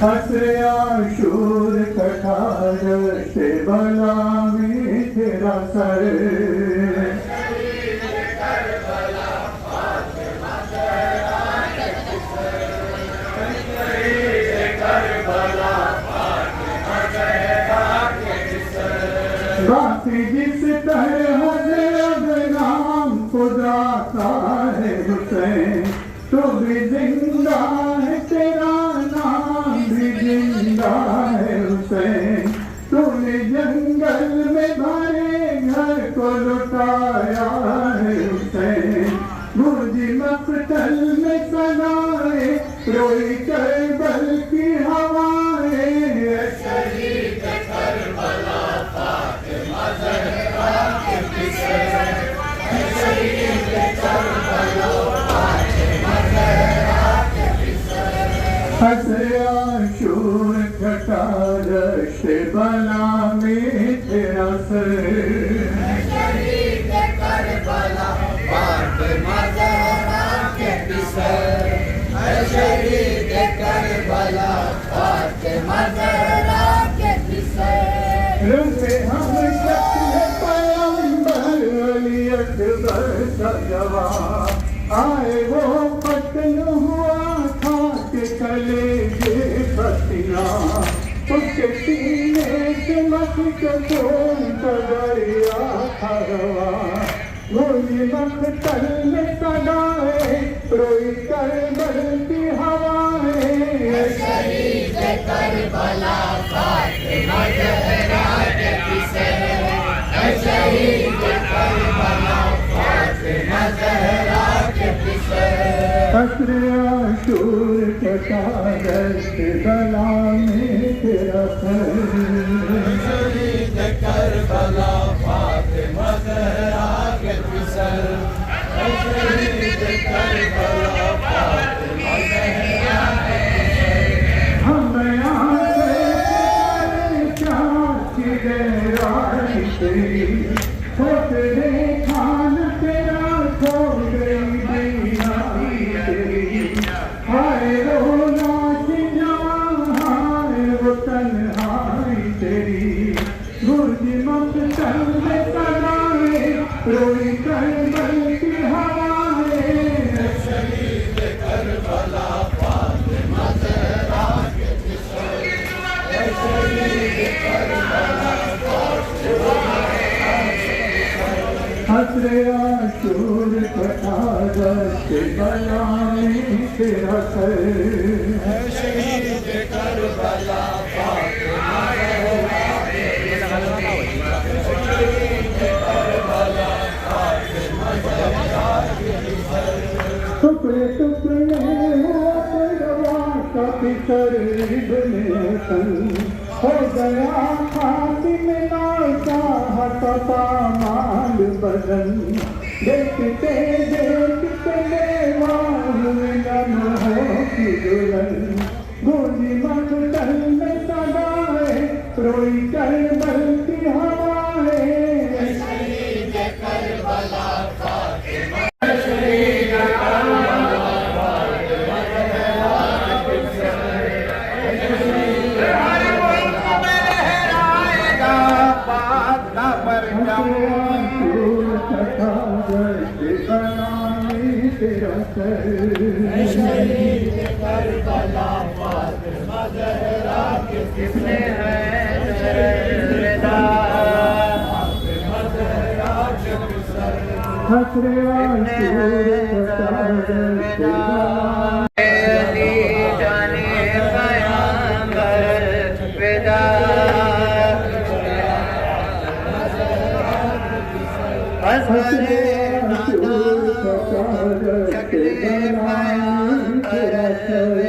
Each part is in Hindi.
हसया शूर कठार से बला में तेरा सर बाकी जिस तरह से अब नाम खुदाता है हुसैन तो भी जिंदा है तेरा नाम भी जिंदा है हुसैन तूने जंगल में भरे घर को लुटाया है हुसैन बुर्ज मक्तल में सनाए रोई करबल की हवाएं शहीद करबला फातिमा ज़हरा के पिसर शहीद करबला फातिमा ज़हरा के पिसर हसया शूर कटार से बला में तेरा सर शहीद करबला फातिमा ज़हरा के पिसर शहीद करबला फातिमा ज़हरा के पिसर रुसे हम शक्ल पैगंबर अली अकबर का जवान आए वो पतन हुआ था के कलेजे पतिया उसके सीने से मस्क खून का दरिया खरवा गोली मक्तल में सदाए रोई करबल की हवाएं शहीद करबला फातिमा ज़हरा के पिसर शहीद करबला फातिमा ज़हरा के पिसर हसया शूर कटार से बला में तेरा सर शहीद करबला फातिमा ज़हरा के पिसर शहीद करबला फातिमा ज़हरा के पिसर हम यहाँ से चाची गहराई तेरी छोटे खान तेरा खो गई दीनाई तेरी हाय रोना हाय वो तन्हाई तेरी गुर्ज मक्तल में सदाए रोई करबल की हवाएं शहीद करबला फातिमा ज़हरा के पिसर शहीद करबला फातिमा हसया शूर कटार से बला में तेरा सर शहीद करबला फातिमा ज़हरा के पिसर शहीद करबला फातिमा ज़हरा के पिसर टुकड़े टुकड़े हुआ परवा का पिसर इब्ने हसन हो गया खातिम नासा हसता माल बदन देखते देखते लेवा हुए लम्हों की दुल्हन गोली मक्तल में सदाए रोई करबल की हवाएं शहीद करबला फातिमा शहीद करबला फातिमा ज़हरा के पिसर शहीद करबला लहराएगा बात का परचम शूर कटार से बला में तेरा सर शहीद करबला फातिमा ज़हरा के पिसर हसया शूर कटार से अली जाने पैगंबर विदा हसया शूर कटार से बला में तेरा सर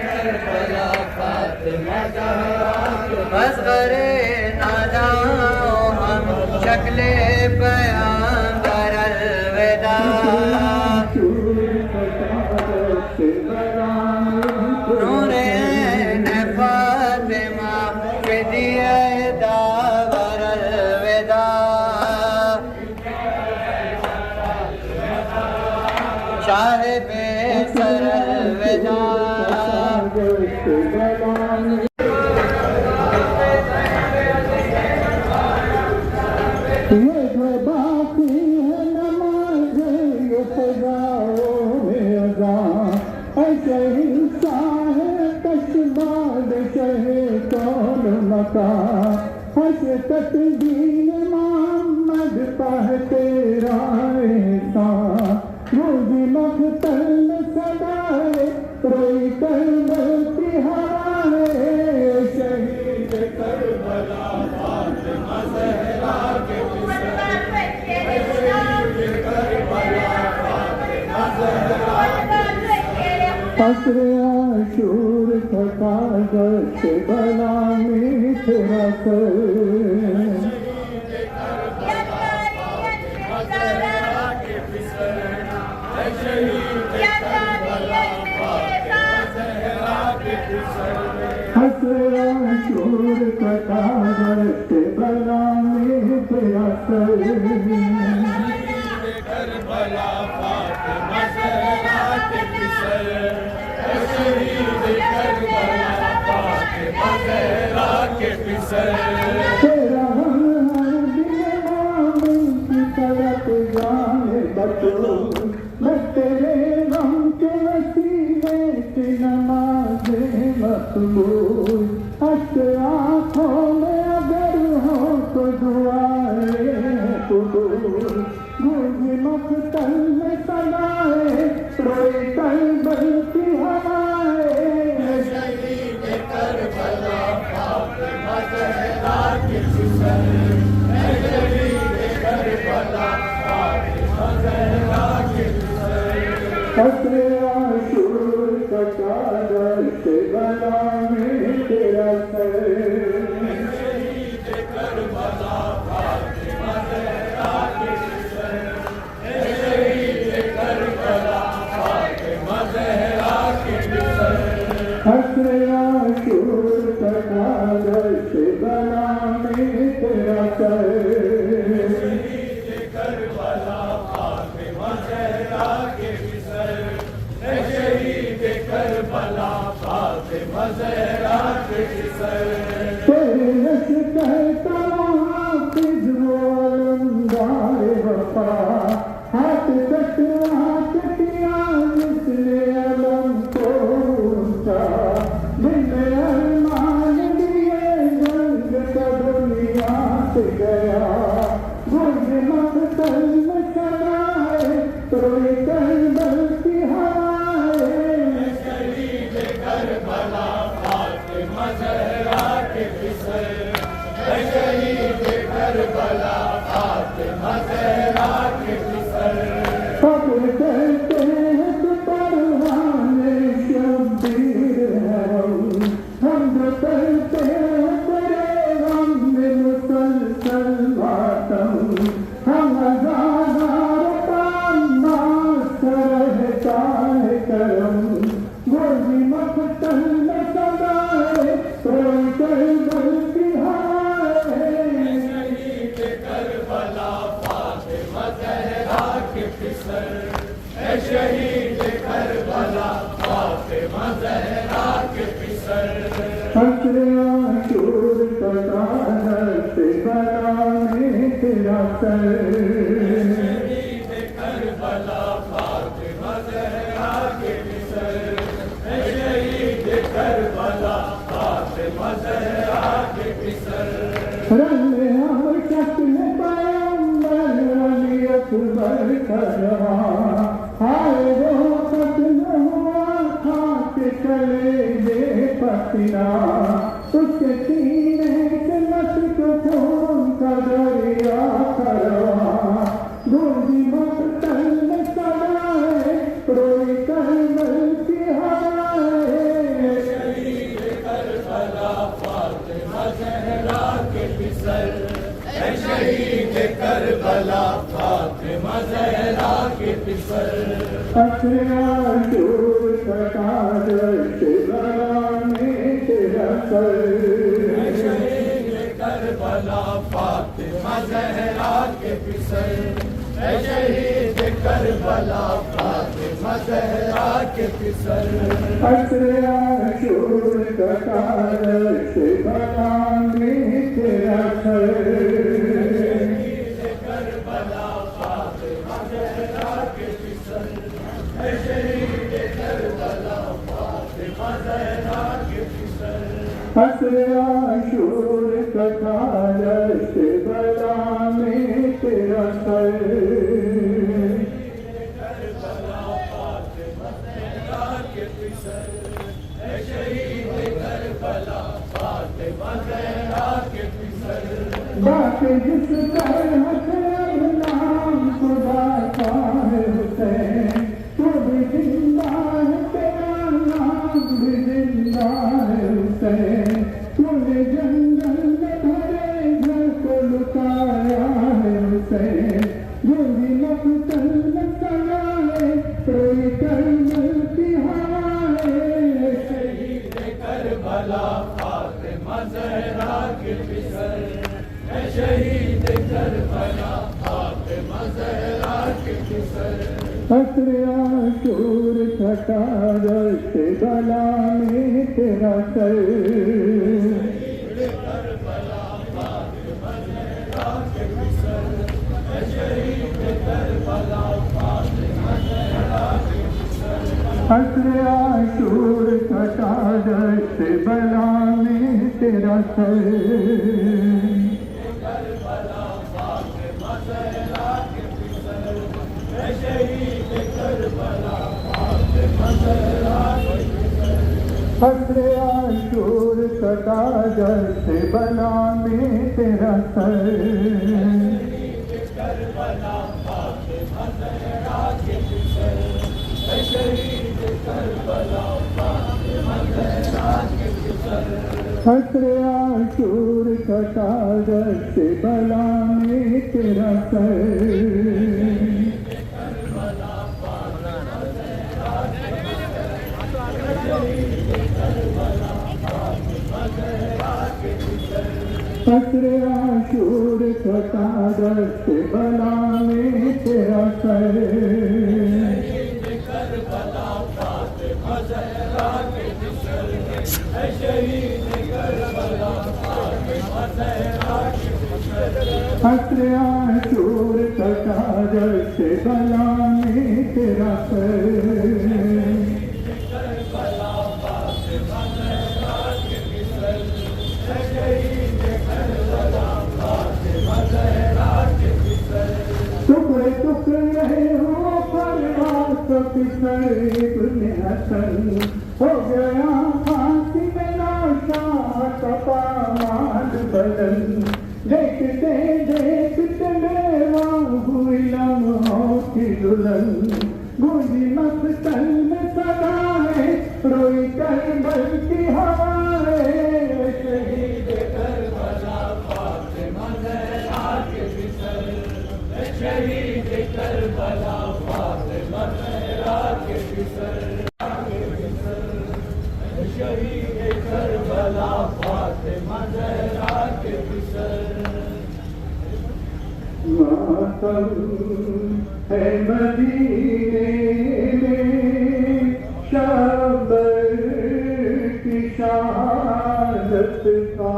करबला फातिमा ज़हरा बस करे नादाओ हम शक्ले पैगंबर अलविदा नूरे ने फातिमा के दिए दावर अलविदा शाहे पे सरल जा ये जो बाकी है नमाज ये सजाओ में अज़ा ऐसे ही साहे कशबाद शहे कौन मका हस तकदीर मोहम्मद पह तेरा एहसान रोज़ी मख्तल में सदाए रोई करबल की हवाए शहीद करबला फातिमा ज़हरा के असर आशूर थका गश बला में तेरा असर आशूर थका गश बला में तेरा करबला फातिमा ज़हरा के फिसल शहीद करबला फातिमा ज़हरा के फिसल तेरा हम हर दिन मोमिन की तरफ जाने बचो मैं तेरे गम के वसीले से नमाज़ मक़बूल अश्क आँखों में अगर हो तो दुआएं कबूल गूंज मख्तल में सदाए रोए करबल की हवाएं शहीद करबला फातिमा ज़हरा के फिसल शहीद करबला फातिमा ज़हरा के फिसल असर आशूर कटा दर्द बला में तेरा शहीद करबला फातिमा ज़हरा के असर आशूर कटा दर्द बला में तेरा शहीद करबला फातिमा ज़हरा के फिसल शहीद करबला फातिमा ज़हरा के फिसल तेरे लश्कर का हाफिज़ वो अलमदार वफा हाथ कटवा कटिया जिसने अलम को ऊंचा दिन अरमान दिए जंग का दुनिया से गया गुर्ज मख्तल में सदाए रोए करबल की हवाएं शहीद करबला फातिमा ज़हरा के फिसल शहीद करबला फातिमा ज़हरा के फिसल कब्र करते हैं तो परवाने शब्बीर है हम जो करते हैं तेरे गम में मुसलसल मातम हम हज़ार तान्नास रहता है करम गोजी मख्तल में सदाए रोए करबल की हवाएं शहीद करबला फातिमा ज़हरा के फिसल शहीद करबला फातिमा ज़हरा के फिसल असर आशूर कटा दर्द बला में तेरा शहीद करबला फातिमा ज़हरा के फिसल शहीद करबला फातिमा ज़हरा के फिसल रंग हम शक्ल पैगंबर अली अकबर करवा हाय वो कत्ल हुआ खाक कलेजे पसीना उसके सीने से मस्क खून का दरिया करवा गूंजी मख्तल में सदाए रोई करबल की हवाएं शहीद करबला फातिमा ज़हरा के फिसल शहीद करबला फातिमा ज़हरा के फिसल असर आशूर कटा दर्द बला में तेरा शहीद करबला फातिमा ज़हरा के फिसल शहीद करबला फातिमा सहरा के फिसल असरे आशूर कटार से बनाने तेरा सर करबला फातिमा सहरा के फिसल शहीद करबला फातिमा सहरा के फिसल असरे आशूर कटार से बनाने तेरा सर बाकी जिस तरह से नाम खुदा का है हुसैन तो भी जिंदा है तेरा नाम भी जिंदा है हुसैन तूने जंगल में भरे घर को लुटाया है हुसैन गोली मकतल में सजाए कोई करमल की हवाएं शहीद करबला फातिमा ज़हरा के फिसल शहीद करबला फातिमा ज़हरा के फिसल असरे आशूर छटा से बला में तेरा सर करबला फातिमा ज़हरा के फिसल शहीद करबला फातिमा ज़हरा के फिसल असरे आशूर छटा से बला में तेरा सर असरे आशूर कटा से बला में तेरा सर असरे आशूर कटा से बला में तेरा सर असरे आशूर कटा से बला में तेरा सर करबला फातिमा ज़हरा के फिसल शहीद करबला फातिमा ज़हरा के फिसल असरे आशूर कटा से बला में तेरा सर करबला फातिमा ज़हरा के फिसल शहीद करबला फातिमा ज़हरा के फिसल टुकड़े टुकड़े हो परवास फिसल इब्ने हसन हो गया फांसी में लाशा कपा माल बदन देखते देखते मेवा हुई लम्हों की दुल्हन गूंजी मस्तल में सदाएं रोई करबल की हवाएं शहीद करबला फातिमा ज़हरा के फिसल शहीद करबला फातिमा ज़हरा के फिसल शहीद करबला फातिमा ज़हरा के फिसल मातम है मदीने में शबर की शहादत का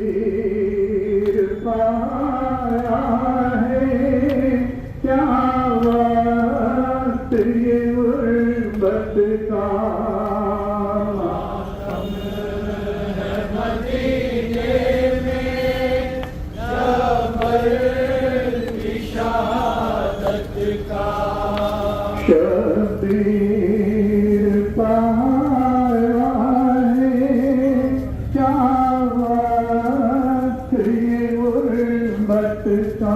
शबीर पाया है क्या वक्त ये गुर्बत का शबीर पाया है क्या वक्त ये गुर्बत का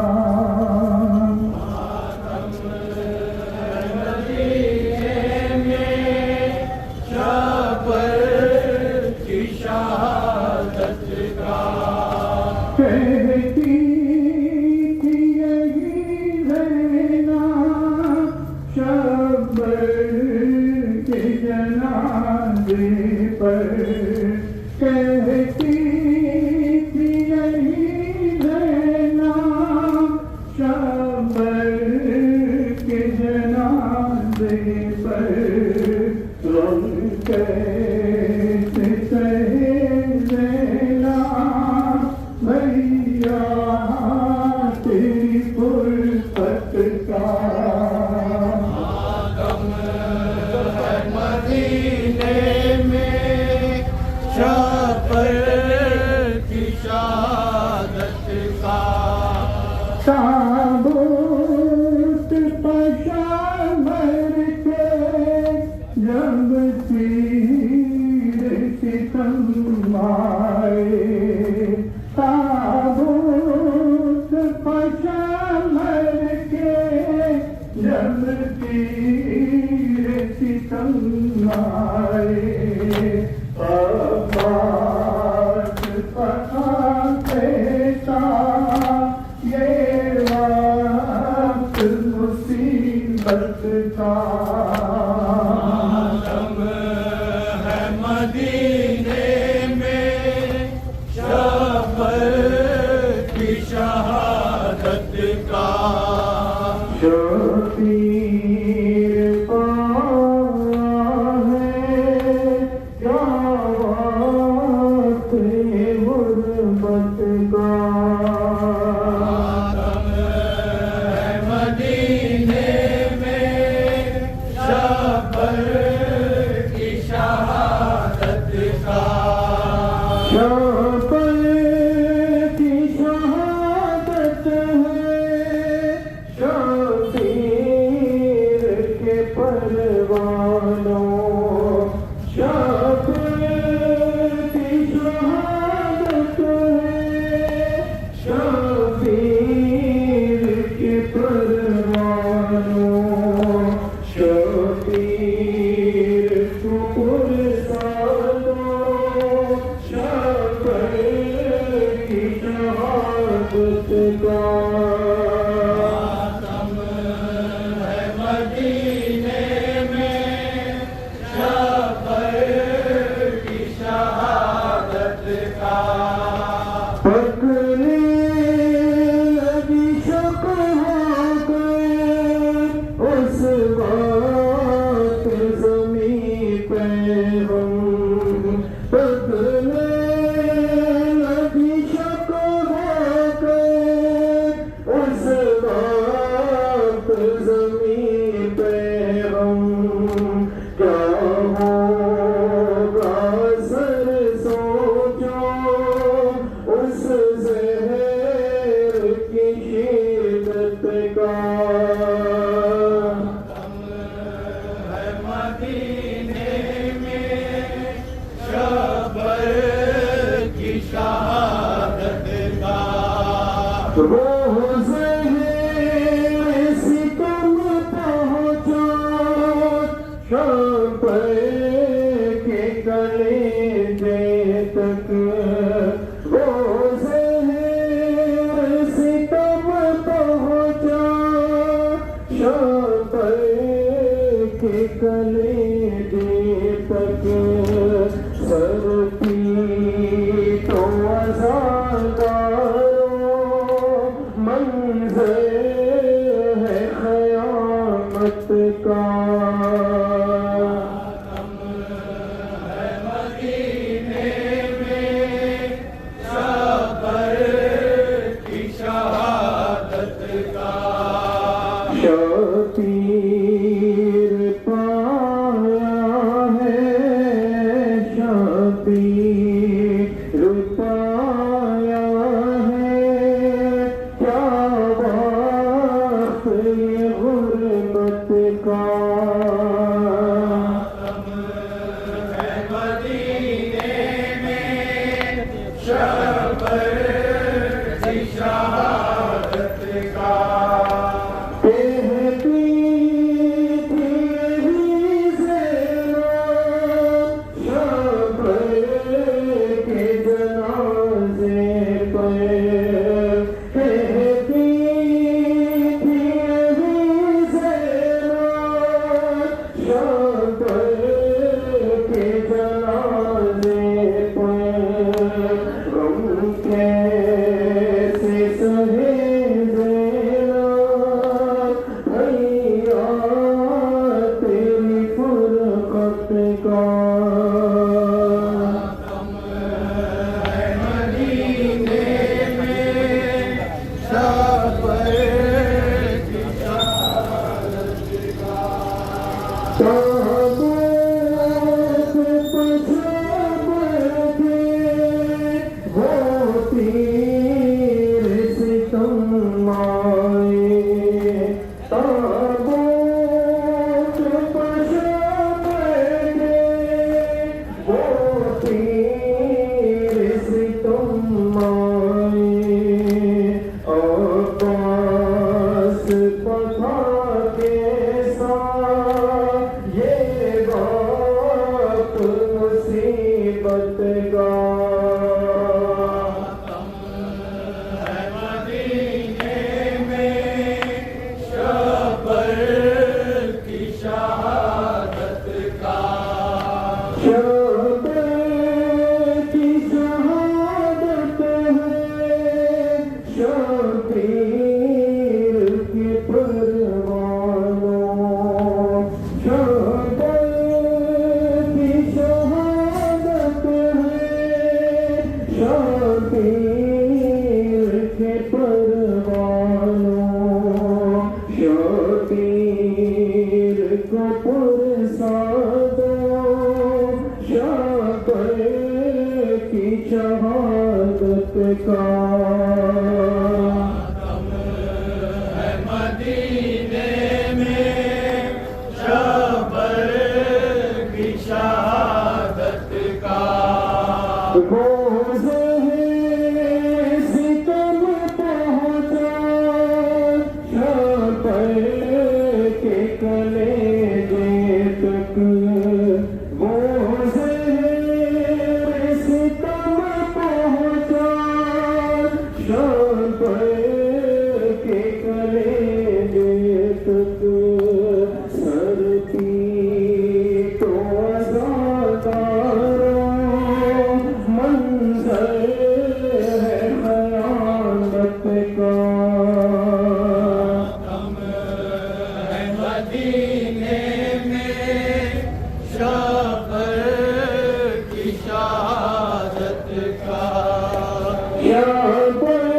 कहती थी यही रहना शबर पर कहती थी यही रहना शंबर के जनाजे पर गम कैसे सहना भैया तेरी फुर्सत का मदीने में शापर की शहादत का ताबूत पशावर के जब तीर सितम आए ताबूत पशावर के जब तीर सितम आए अब्बास पकाते था ये वक्त मुसीबत का आलम है मदीने में शापर की शहादत का शबीर पाया है क्या वक्त ये गुर्बत का मदीने में शापर की शहादत का शापर की शहादत है शबीर के परवानों शापर की शहादत है शबीर के परवानों शबीर को पुरसादों शापर की शहादत का आलम है मदीने में शापर की शहादत का पकड़े लगी शक होकर उस वक्त ज़मीं पे हम पकड़े लगी शक होकर उस वक्त ज़मीं पे हम क्या होगा सर सोचो उस ज़हर की शिद्दत का है मदीने में शापर की शहादत का वो ज़हर सितम पहुँचा शापर के कलेजे तक वो ज़हर सितम पहुँचा शापर के कलेजे तक सर तो अज़ादारों मंज़र है क़यामत का है मदीने में शापर की शहादत का शबीर पाया है शबीर पाया है क्या वक्त ये गुर्बत का है मदीने में शापर की शहादत का कहती थी यही ज़रा शापर के जनाजे पर कहती थी यही ज़रा का मदीने में सफर की शहादत का ताबूत पछाड़ के वो तीर सितम आए ताबूत पछाड़ के वो तीर सितम आए अब्बास पथा के साथ ये वक्त मुसीबत का मदीने में सफर की शहादत का शबीर की शहादत है शबीर के परवानों शबीर की शहादत है शबीर के परवानों शबीर को पुरसादो शबीर की शहादत का मदीने में सफर की शहादत का रोज़े सितम पहुँचा शबीर के कलेजे तक रोज़े सितम पहुँचा शबीर के कलेजे तक सर पीटो अज़ादारों मंज़र है क़यामत का मदीने में सफर की शहादत का शबीर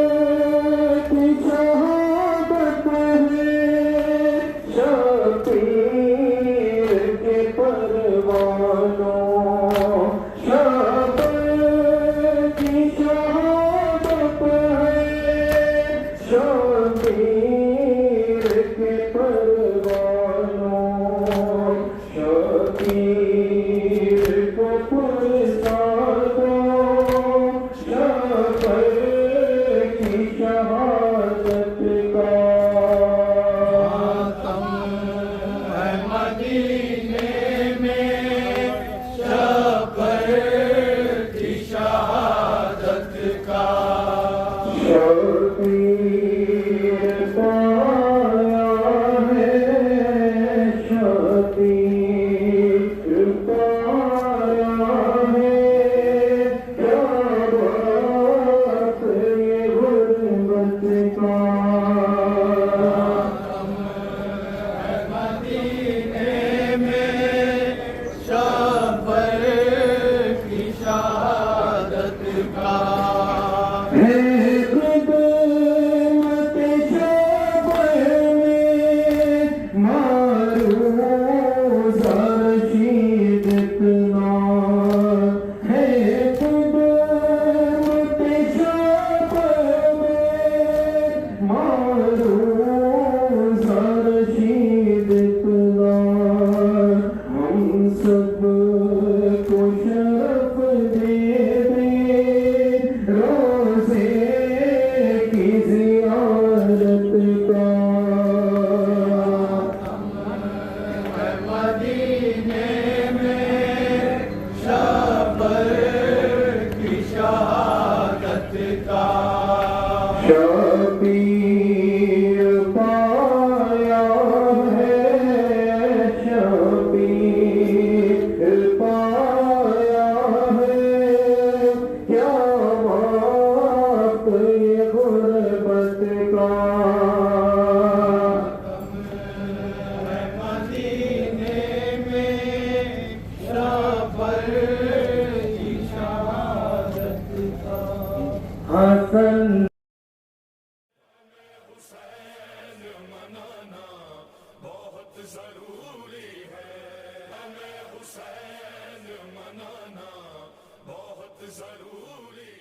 की शहादत है शबीर के परवानों शबीर की शहादत है शबीर के परवानों शबीर को पुरसादो शबीर की शहादत का मदीने में सफर की शहादत का शबीर पाया है शबीर पाया है क्या बात ये गुर्बत का मदीने में सफर की शहादत का है ख़िदमत शबीर में मारूज़ मनाना बहुत जरूरी है, हमें हुसैन मनाना बहुत जरूरी